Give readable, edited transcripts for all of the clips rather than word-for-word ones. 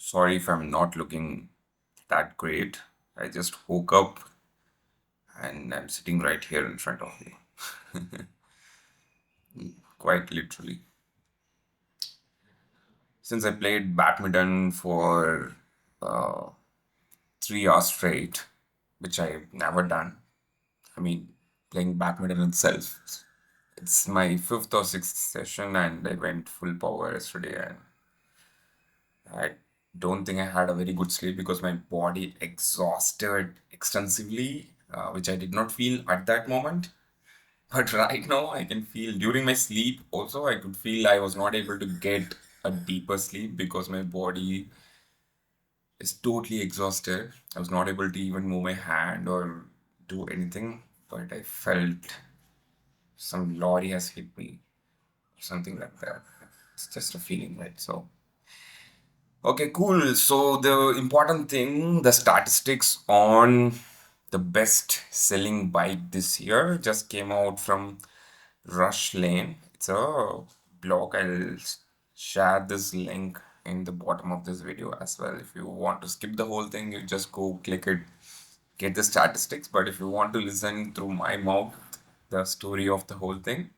Sorry if I'm not looking that great. I just woke up and I'm sitting right here in front of you. Quite literally. Since I played badminton for uh, 3 hours straight, which I've never done. I mean, playing badminton itself. It's my fifth or sixth session, and I went full power yesterday. And I don't think I had a very good sleep because my body exhausted extensively, which I did not feel at that moment. But right now, I can feel during my sleep also, I could feel I was not able to get a deeper sleep because my body is totally exhausted. I was not able to even move my hand or do anything, but I felt some lorry has hit me, something like that. It's just a feeling, right? So, okay, cool. So, the important thing, the statistics on the best selling bike this year just came out from Rush Lane. It's a blog. I'll share this link in the bottom of this video as well. If you want to skip the whole thing, you just go click it, get the statistics. But if you want to listen through my mouth, the story of the whole thing,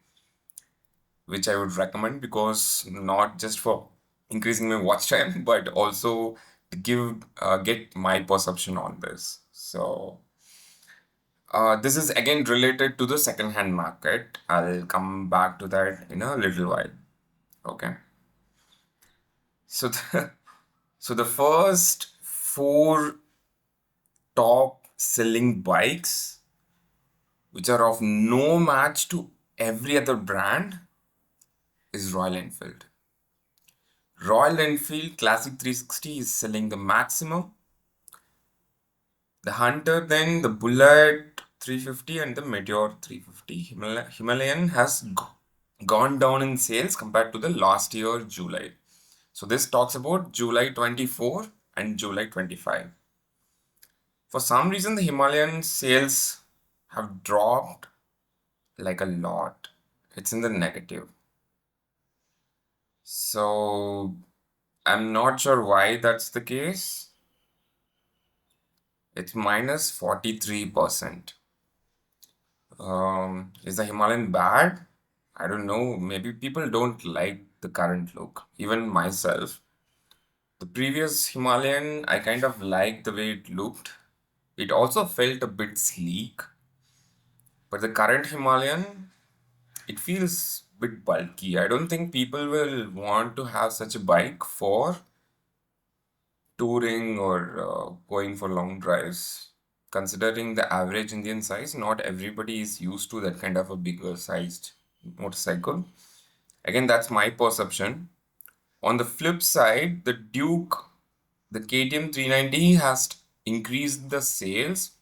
which I would recommend because not just for increasing my watch time, but also to give get my perception on this. So this is again related to the second-hand market. I'll come back to that in a little while. Okay. So the first four top selling bikes, which are of no match to every other brand, is Royal Enfield. Royal Enfield Classic 360 is selling the maximum. The Hunter, then the Bullet 350 and the Meteor 350. Himalayan has gone down in sales compared to the last year, July. So this talks about July 24 and July 25. For some reason, the Himalayan sales have dropped like a lot. It's in the negative. So I'm not sure why that's the case. It's minus 43%. Is the Himalayan bad? I don't know. Maybe people don't like the current look. Even myself. The previous Himalayan, I kind of liked the way it looked. It also felt a bit sleek. But the current Himalayan, it feels a bit bulky. I don't think people will want to have such a bike for touring or going for long drives. Considering the average Indian size, not everybody is used to that kind of a bigger sized motorcycle. Again, that's my perception. On the flip side, the Duke, the KTM 390 has increased the sales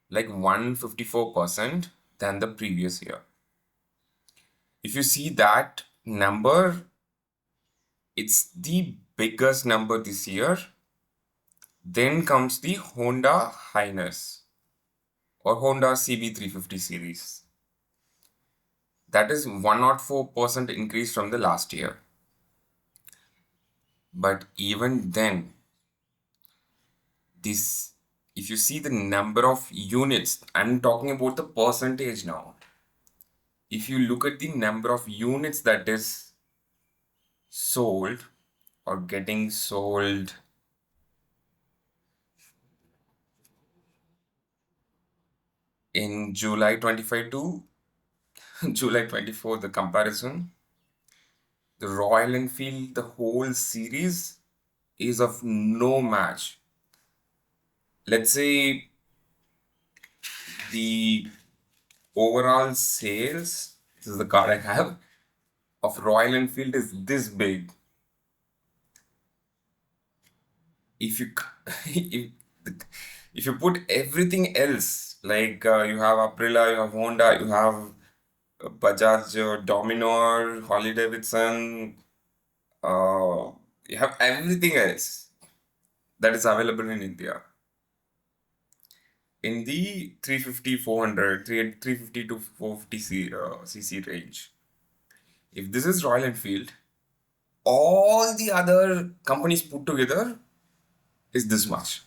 like 154% than the previous year. If you see that number, it's the biggest number this year. Then comes the Honda Highness or Honda CB350 series. That is 104% increase from the last year. But even then, this, if you see the number of units, I'm talking about the percentage now. If you look at the number of units that is sold or getting sold in July 25 to July 24, the comparison, the Royal Enfield, the whole series is of no match. Let's say the overall sales, this is the card I have, of Royal Enfield is this big. If you if, if you put everything else, like you have Aprilia, you have Honda, you have Bajaj, Dominar, Harley Davidson, you have everything else that is available in India. In the 350, 400, 350 to 450 cc range. If this is Royal Enfield, all the other companies put together is this much.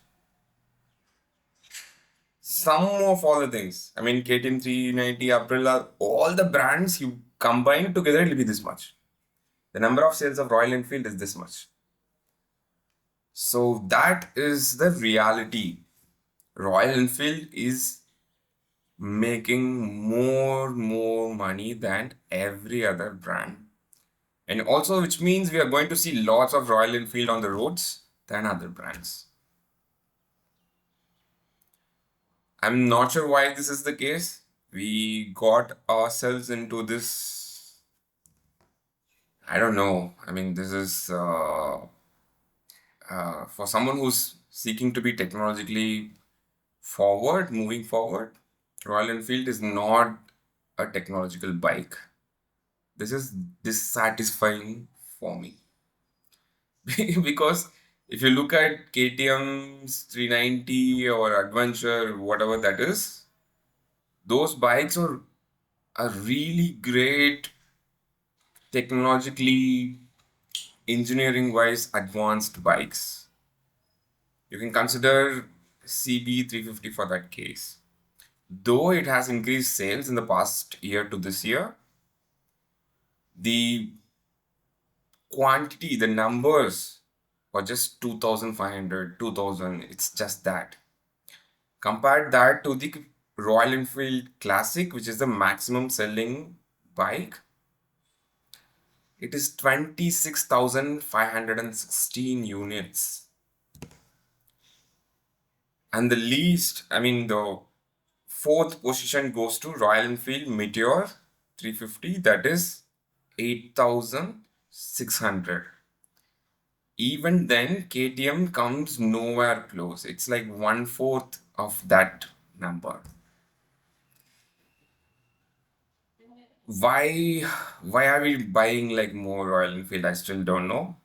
Sum of all the things. I mean, KTM 390, Aprilia, all the brands you combine together, it'll be this much. The number of sales of Royal Enfield is this much. So that is the reality. Royal Enfield is making more money than every other brand. And also, which means we are going to see lots of Royal Enfield on the roads than other brands. I'm not sure why this is the case. We got ourselves into this. I don't know. I mean, this is for someone who's seeking to be technologically forward, moving forward. Royal Enfield is not a technological bike. This is dissatisfying for me. Because if you look at KTM's 390 or Adventure, whatever that is, those bikes are really great, technologically, engineering wise advanced bikes. You can consider CB350 for that case. Though it has increased sales in the past year to this year, the quantity, the numbers were just 2,500, 2,000. It's just that. Compare that to the Royal Enfield Classic, which is the maximum selling bike. It is 26,516 units. And the least, I mean, the fourth position goes to Royal Enfield Meteor 350, that is 8,600. Even then, KTM comes nowhere close. It's like one fourth of that number. Why why are we buying like more Royal Enfield? I still don't know.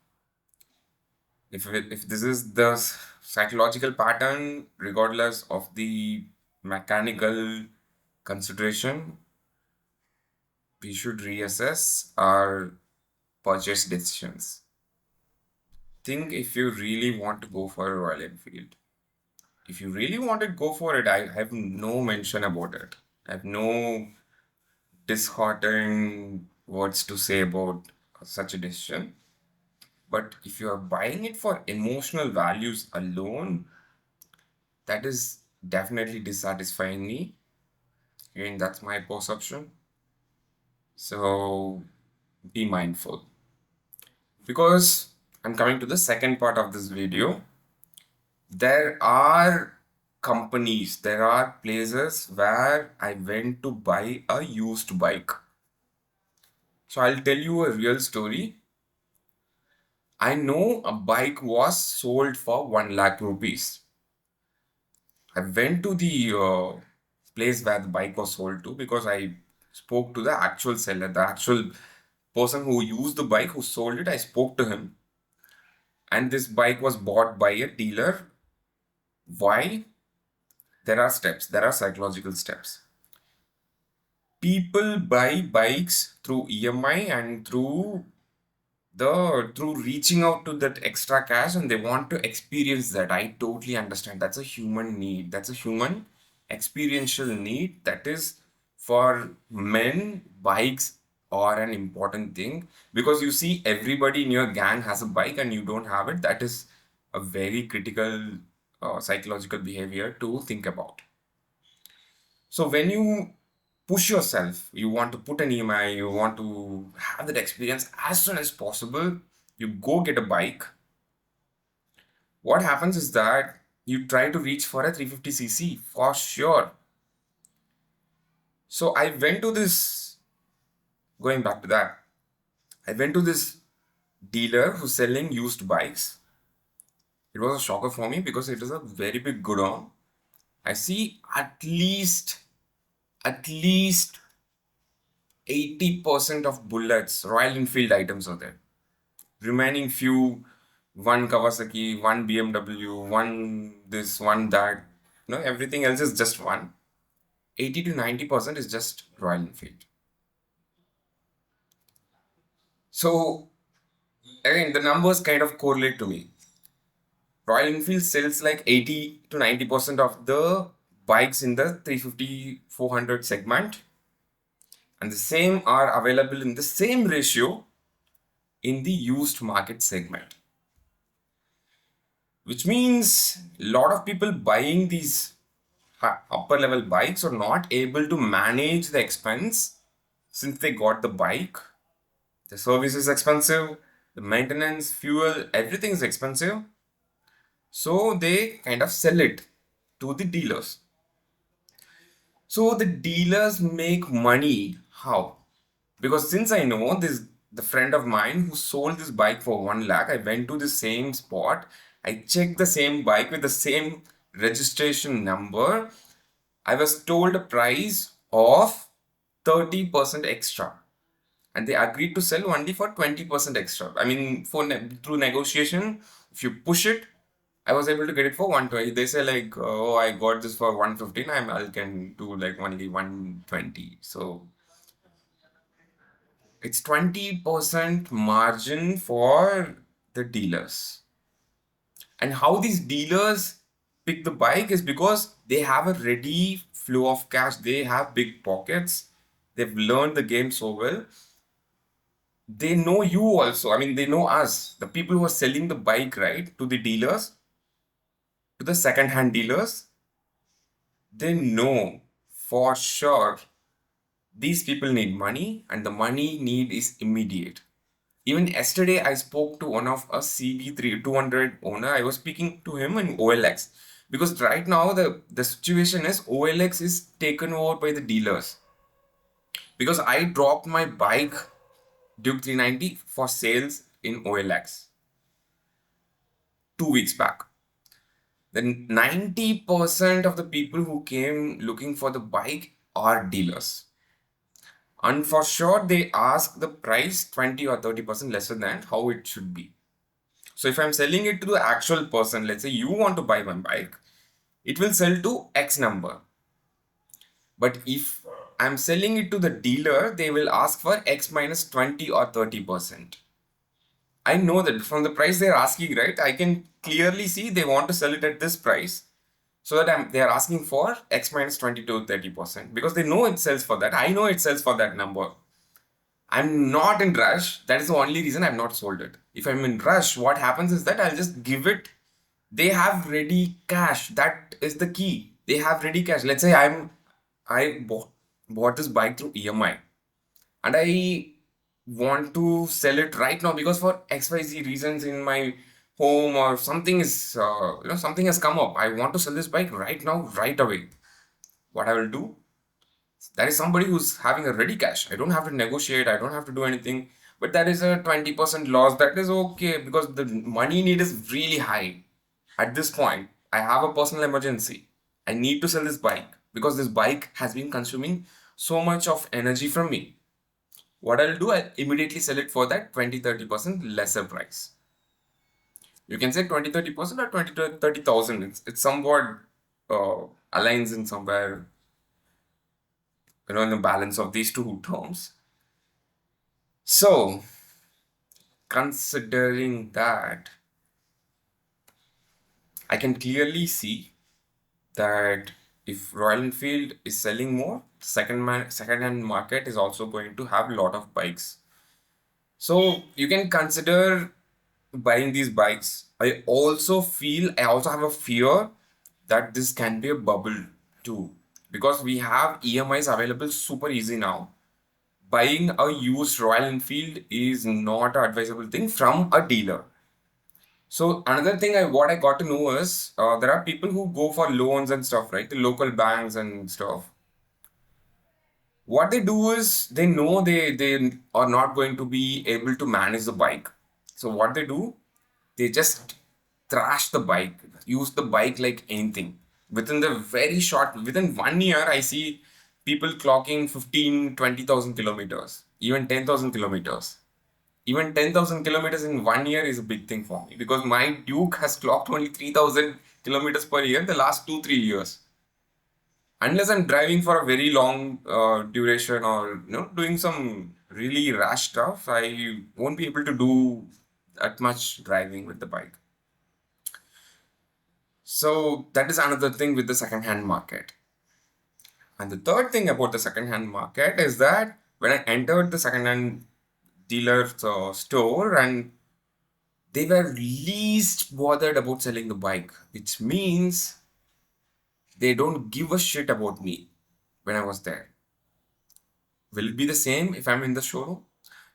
If this is the psychological pattern, regardless of the mechanical consideration, we should reassess our purchase decisions. Think if you really want to go for a Royal Enfield. If you really want to go for it, I have no mention about it. I have no disheartening words to say about such a decision. But if you are buying it for emotional values alone, that is definitely dissatisfying me. Again, that's my perception. So be mindful. Because I'm coming to the second part of this video. There are companies, there are places where I went to buy a used bike. So I'll tell you a real story. I know a bike was sold for 1 lakh rupees. I went to the place where the bike was sold to because I spoke to the actual seller, the actual person who used the bike, who sold it. I spoke to him, and this bike was bought by a dealer. Why? There are steps, there are psychological steps. People buy bikes through EMI and through reaching out to that extra cash, and they want to experience that. I totally understand. That's a human need. That's a human experiential need. That is, for men, bikes are an important thing, because you see everybody in your gang has a bike and you don't have it. That is a very critical psychological behavior to think about. So when you push yourself, you want to put an EMI, you want to have that experience as soon as possible, you go get a bike. What happens is that you try to reach for a 350cc for sure. So I went to this, going back to that, I went to this dealer who's selling used bikes. It was a shocker for me because it is a very big godown. I see at least 80% of bullets, Royal Enfield items are there. Remaining few, one Kawasaki, one BMW, one this, one that. No, everything else is just one. 80 to 90% is just Royal Enfield. So Again, the numbers kind of correlate to me. Royal Enfield sells like 80 to 90% of the bikes in the 350 400 segment, and the same are available in the same ratio in the used market segment, which means a lot of people buying these upper level bikes are not able to manage the expense since they got the bike. The service is expensive, the maintenance, fuel, everything is expensive. So they kind of sell it to the dealers. So the dealers make money. How? Because since I know this, the friend of mine who sold this bike for 1 lakh, I went to the same spot. I checked the same bike with the same registration number. I was told a price of 30% extra. And they agreed to sell only for 20% extra. I mean, through negotiation, if you push it, I was able to get it for 120. They say like, oh, I got this for 115. I can do like only 120. So it's 20% margin for the dealers. And how these dealers pick the bike is because they have a ready flow of cash. They have big pockets. They've learned the game so well. They know you also. I mean, they know us, the people who are selling the bike, right, to the dealers, to the second hand dealers. They know for sure these people need money and the money need is immediate. Even yesterday, I spoke to one of a CB3 200 owner. I was speaking to him in OLX because right now the situation is OLX is taken over by the dealers. Because I dropped my bike Duke 390 for sales in OLX 2 weeks back. Then 90% of the people who came looking for the bike are dealers. And for sure, they ask the price 20 or 30% lesser than how it should be. So if I'm selling it to the actual person, let's say you want to buy my bike, it will sell to X number. But if I'm selling it to the dealer, they will ask for X minus 20 or 30%. I know that from the price they're asking, right? I can clearly see they want to sell it at this price. So that they are asking for X minus 20 to 30% because they know it sells for that. I know it sells for that number. I'm not in rush. That is the only reason I've not sold it. If I'm in rush, what happens is that I'll just give it. They have ready cash. That is the key. They have ready cash. Let's say I bought this bike through EMI and I want to sell it right now because for XYZ reasons in my home or something is something has come up. I want to sell this bike right now, right away. What I will do, that is somebody who's having a ready cash. I don't have to negotiate, I don't have to do anything. But that is a 20% loss. That is okay because the money need is really high. At this point, I have a personal emergency. I need to sell this bike because this bike has been consuming so much of energy from me. What I'll do, I'll immediately sell it for that 20-30% lesser price. You can say 20-30% or 20 to 30,000. It's somewhat aligns in somewhere, in the balance of these two terms. So, considering that, I can clearly see that if Royal Enfield is selling more, second-hand market is also going to have a lot of bikes. So you can consider buying these bikes. I also have a fear that this can be a bubble too, because we have EMIs available super easy now. Buying a used Royal Enfield is not an advisable thing from a dealer. So another thing what I got to know is there are people who go for loans and stuff, right? The local banks and stuff. What they do is they know they are not going to be able to manage the bike. So what they do, they just trash the bike, use the bike like anything. Within 1 year, I see people clocking 15, 20,000 kilometers, even 10,000 kilometers. Even 10,000 kilometers in 1 year is a big thing for me because my Duke has clocked only 3,000 kilometers per year in the last 2-3 years. Unless I'm driving for a very long duration or doing some really rash stuff, I won't be able to do that much driving with the bike. So that is another thing with the second-hand market. And the third thing about the second-hand market is that when I entered the second-hand dealer's store, and they were least bothered about selling the bike, which means they don't give a shit about me when I was there. Will it be the same if I'm in the showroom?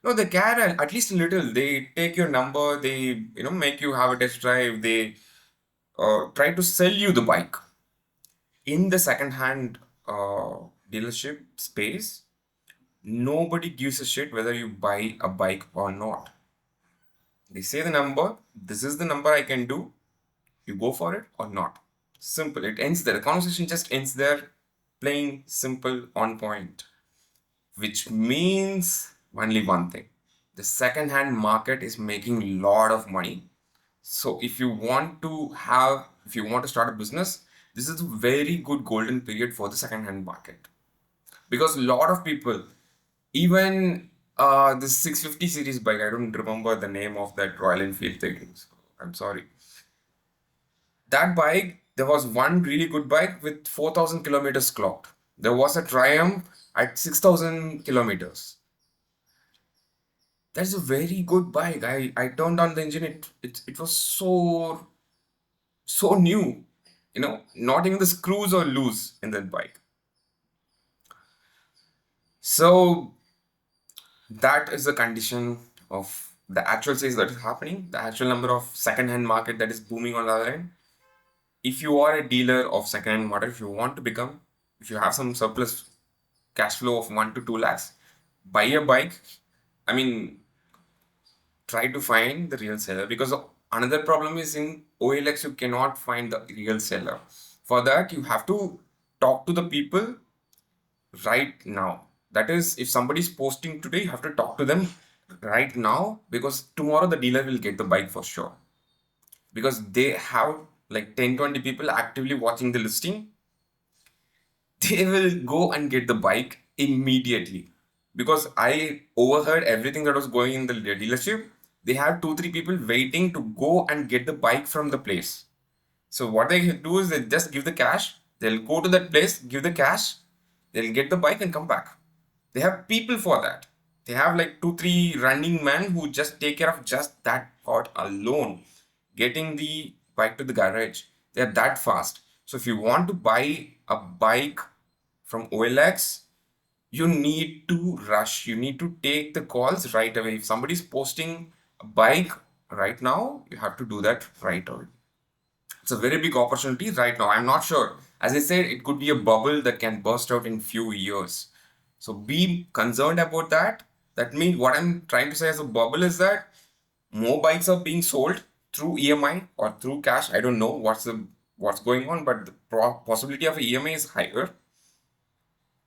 No, they care at least a little. They take your number, they make you have a test drive, they try to sell you the bike. In the second-hand dealership space, nobody gives a shit whether you buy a bike or not. They say the number, this is the number I can do, you go for it or not. Simple. It ends there. The conversation just ends there, plain, simple, on point. Which means only one thing. The second-hand market is making a lot of money. So if you want to start a business, this is a very good golden period for the second-hand market. Because a lot of people, even this 650 series bike, I don't remember the name of that Royal Enfield thing. So I'm sorry. That bike, there was one really good bike with 4,000 kilometers clocked. There was a Triumph at 6,000 kilometers. That's a very good bike. I turned on the engine. It was so new. Not even the screws are loose in that bike. So that is the condition of the actual sales that is happening, the actual number of second-hand market that is booming on the other end. If you are a dealer of second-hand model, if you have some surplus cash flow of 1 to 2 lakhs, buy a bike. I mean, try to find the real seller, because another problem is in OLX you cannot find the real seller. For that, you have to talk to the people right now. That is, if somebody is posting today, you have to talk to them right now, because tomorrow the dealer will get the bike for sure. Because they have like 10-20 people actively watching the listing, they will go and get the bike immediately. Because I overheard everything that was going in the dealership. They have 2-3 people waiting to go and get the bike from the place. So what they do is they just give the cash. They'll go to that place, give the cash, they'll get the bike and come back. They have people for that. They have like 2-3 running men who just take care of just that part alone, getting the bike to the garage. They're that fast. So if you want to buy a bike from OLX, you need to rush. You need to take the calls right away. If somebody's posting a bike right now, you have to do that right away. It's a very big opportunity right now. I'm not sure. As I said, it could be a bubble that can burst out in few years. So be concerned about that. That means what I'm trying to say as a bubble is that more bikes are being sold through EMI or through cash. I don't know what's going on, but the possibility of EMI is higher.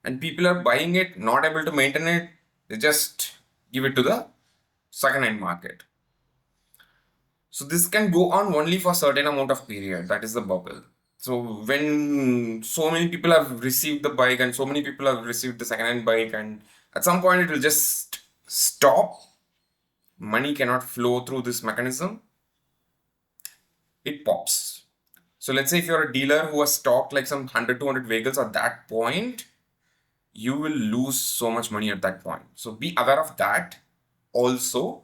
And people are buying it, not able to maintain it. They just give it to the second-hand market. So this can go on only for a certain amount of period. That is the bubble. So when so many people have received the bike and so many people have received the second-hand bike, and at some point it will just stop. Money cannot flow through this mechanism. It pops. So let's say if you're a dealer who has stocked like some 100, 200 vehicles at that point, you will lose so much money at that point. So be aware of that also.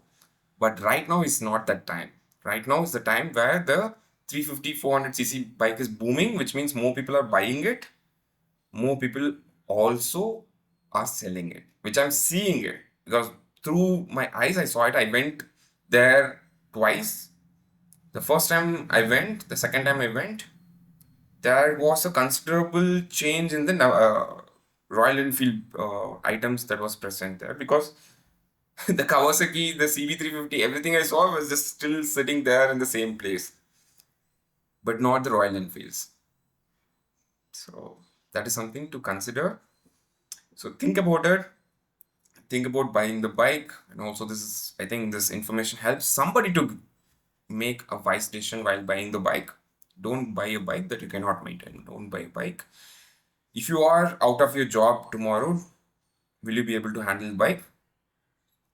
But right now is not that time. Right now is the time where the 350, 400cc bike is booming, which means more people are buying it. More people also are selling it, which I'm seeing it because through my eyes, I saw it. I went there twice. The first time I went, the second time I went, there was a considerable change in the Royal Enfield items that was present there, because the Kawasaki, the CB350, everything I saw was just still sitting there in the same place, but not the Royal Enfields. So that is something to consider. So think about it. Think about buying the bike, and also I think this information helps somebody to make a wise decision while buying the bike. Don't buy a bike that you cannot maintain. Don't buy a bike. If you are out of your job tomorrow, will you be able to handle the bike?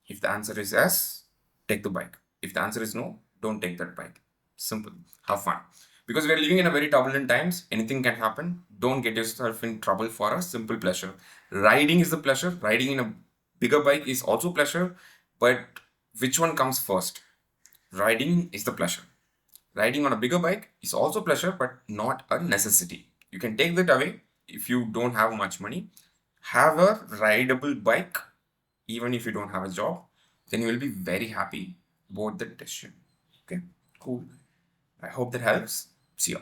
If the answer is yes, take the bike. If the answer is no, don't take that bike. Simple. Have fun. Because we are living in a very turbulent times, anything can happen. Don't get yourself in trouble for a simple pleasure. Riding is the pleasure. Riding in a bigger bike is also pleasure. But which one comes first? Riding is the pleasure. Riding on a bigger bike is also pleasure, but not a necessity. You can take that away if you don't have much money. Have a rideable bike, even if you don't have a job, then you will be very happy about the decision. Okay, cool. I hope that helps. See you.